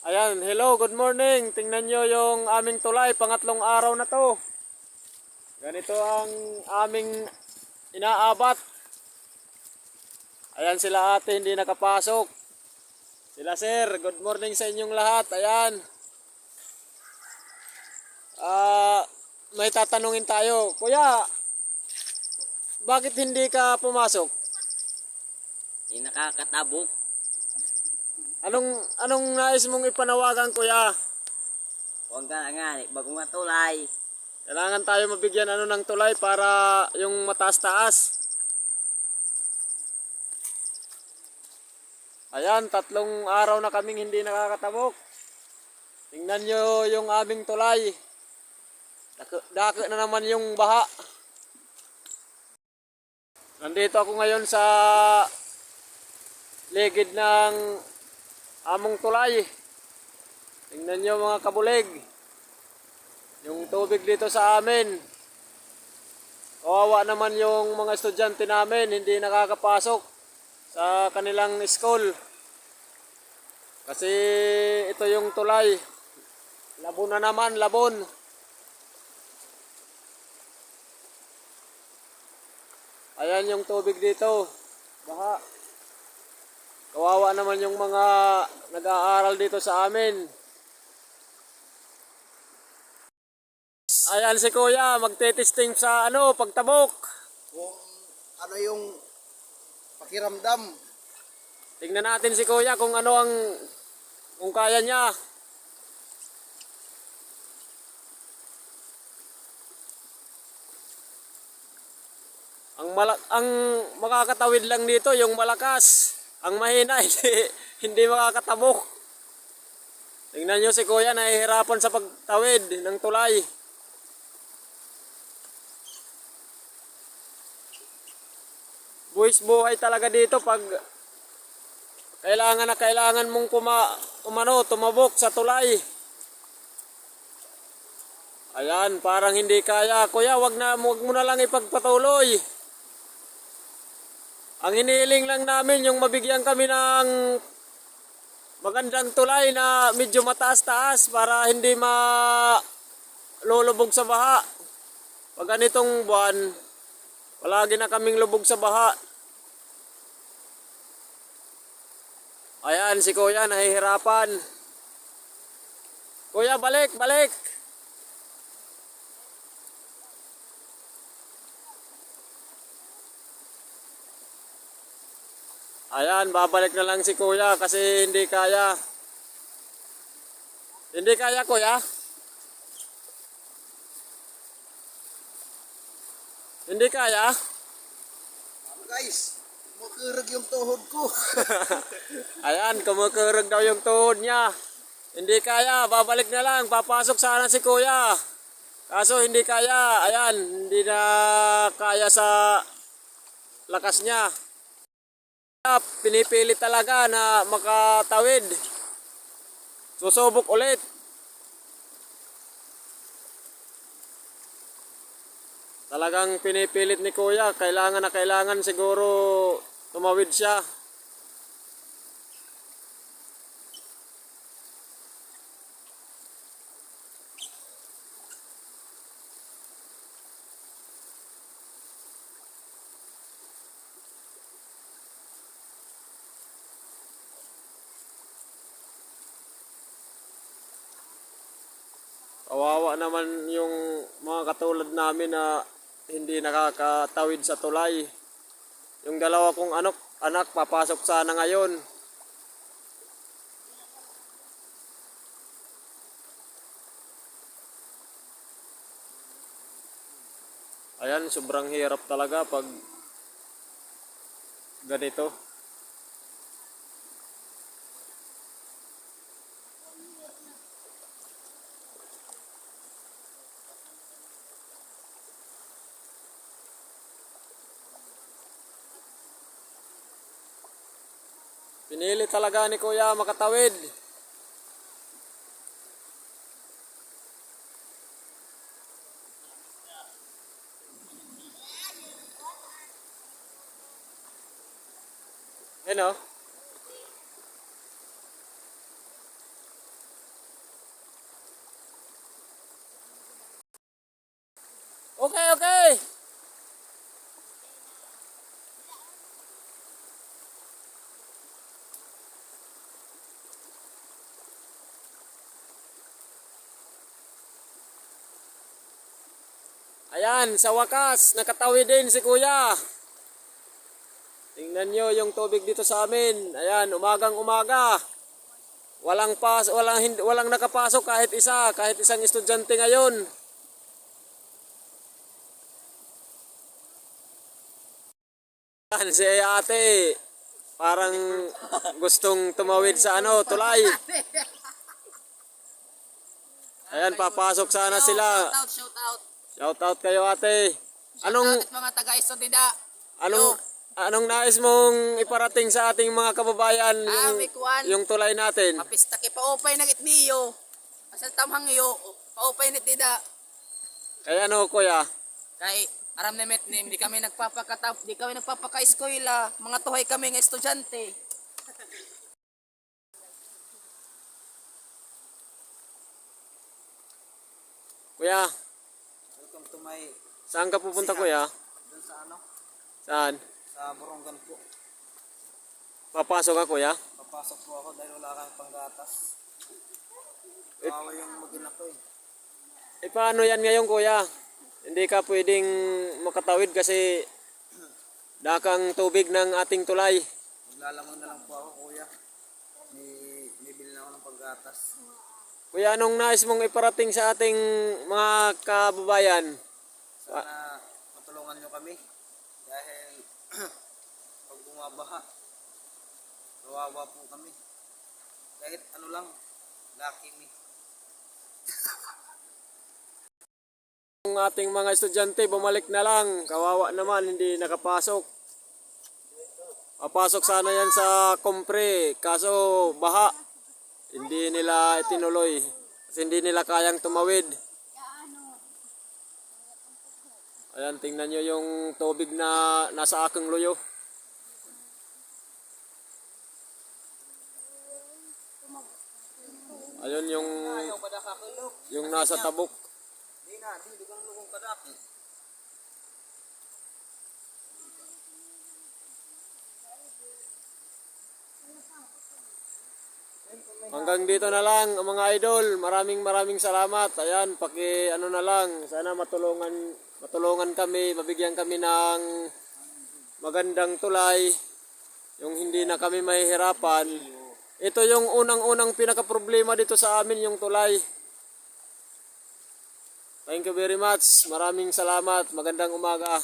Ayan, hello, good morning. Tingnan nyo yung aming tulay, pangatlong araw na to. Ganito ang aming inaabat. Ayan sila ate, hindi nakapasok. Sila sir, good morning sa inyong lahat. Ayan. May tatanungin tayo. Kuya, bakit hindi ka pumasok? Nakakatabok. Anong nais mong ipanawagan, kuya? Huwag ka nga, bagong matulay. Kailangan tayo mabigyan ng tulay para yung mataas-taas. Ayan, 3 araw na kaming hindi nakakatabok. Tingnan nyo yung aming tulay. Dako na naman yung baha. Nandito ako ngayon sa ligid ng among tulay. Tingnan nyo mga kabulig. Yung tubig dito sa amin. Kawawa naman yung mga estudyante namin, hindi nakakapasok sa kanilang school. Kasi ito yung tulay. Labon na naman, labon. Ayan yung tubig dito. Baha. Kawawa naman yung mga nag-aaral dito sa amin. Ayan si kuya, magte-testing sa pagtabok. Kung ano yung pakiramdam. Tingnan natin si kuya kung kung kaya niya. Ang makakatawid lang dito yung malakas. Ang mahina hindi makakatabok. Tingnan nyo si kuya, nahihirapan sa pagtawid ng tulay. Buwis buhay talaga dito pag kailangan mong tumabok sa tulay. Ayan, parang hindi kaya. Kuya, wag mo na lang ipagpatuloy. Ang hinihiling lang namin yung mabigyan kami ng magandang tulay na medyo mataas-taas para hindi malulubog sa baha. Pag ganitong buwan, palagi na kaming lubog sa baha. Ayan, si kuya nahihirapan. Kuya, balik. Ayan, babalik na lang si kuya kasi hindi kaya. Hindi kaya, kuya? Hindi kaya? Guys, makurag yung tuhod ko. Ayan, kumukurog daw yung tuhod niya. Hindi kaya, babalik na lang. Papasok sana si kuya. Kaso hindi kaya. Ayan, hindi na kaya sa lakas niya. Pinipilit talaga na makatawid. Susubok ulit. Talagang pinipilit ni kuya. Kailangan siguro tumawid siya. Kawawa naman yung mga katulad namin na hindi nakakatawid sa tulay. Yung dalawa kong anak papasok sana ngayon. Ayan, sobrang hirap talaga pag ganito. Pinili talaga ni kuya makatawid. Ano? Ayan, sa wakas, nakatawid din si kuya. Tingnan nyo yung tubig dito sa amin. Ayan, umagang umaga. Walang nakapasok kahit isang estudyante ngayon. Ayan, si ate, parang gustong tumawid sa tulay. Ayan, papasok sana sila. Shout out. Shout out kayo ate. Anong mga taga-estudida. anong nais mong iparating sa ating mga kababayan may kuwan. yung tulay natin? Mapista ki paupay na itniyo. Asal tamhang iyo, paupay na tida. Kaya kuya? Kay aram na met di kami nagpapaka-eskwela, mga tuhay kami ng estudyante. Kuya, Welcome to my, saan ka pupunta kuya? dun sa Saan? sa Borongan po. Papasok ka kuya? Papasok po ako dahil wala kang panggatas. Kawawa yung mag-ina ko eh. Paano yan ngayon kuya? Hindi ka pwedeng makatawid kasi dakang tubig ng ating tulay. Maglalamang na lang po ako kuya. May bili na ako ng panggatas. Kuya, anong nais mong iparating sa ating mga kababayan? Sana matulungan nyo kami. Dahil pag bumabaha, kawawa po kami. Kahit ano lang, lucky me. Ang ating mga estudyante bumalik na lang. Kawawa naman, hindi nakapasok. Papasok sana yan sa kompre, kaso baha. Hindi nila itinuloy. Kasi hindi nila kayang tumawid. Ayan, tingnan nyo yung tubig na nasa aking luyo. Ayun yung nasa tabok. Di na, di dugang lugong kadaki. Hanggang dito na lang mga idol. Maraming salamat. Ayan, na lang. Sana matulungan kami, mabigyan kami ng magandang tulay. Yung hindi na kami mahihirapan. Ito yung unang-unang pinaka-problema dito sa amin, yung tulay. Thank you very much. Maraming salamat. Magandang umaga.